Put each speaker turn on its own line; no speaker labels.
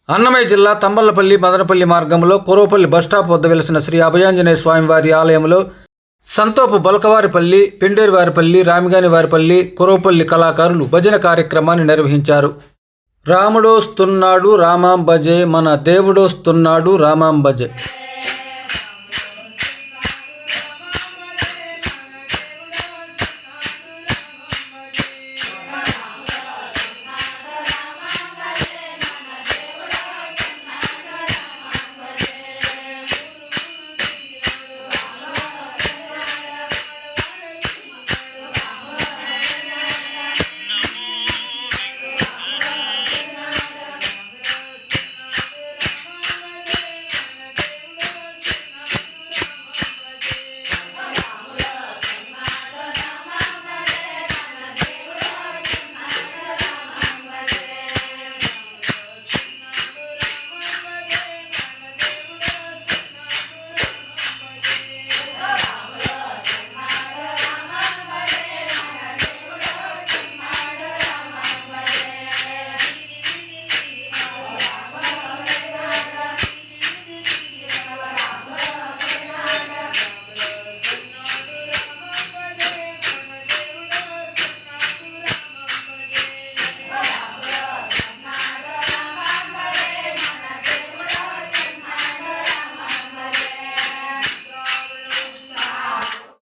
అన్నమయ్య జిల్లా తంబళ్లపల్లి మదనపల్లి మార్గంలో కొరవపల్లి బస్టాప్ వద్ద వెలిసిన శ్రీ అభయాంజనేయ స్వామివారి ఆలయంలో సంతోపు బల్కవారిపల్లి, పెండేరువారిపల్లి, రామిగానివారిపల్లి, కొరవపల్లి కళాకారులు భజన కార్యక్రమాన్ని నిర్వహించారు. రాముడోస్తున్నాడు రామాంబజే, మన దేవుడోస్తున్నాడు రామాంబజే.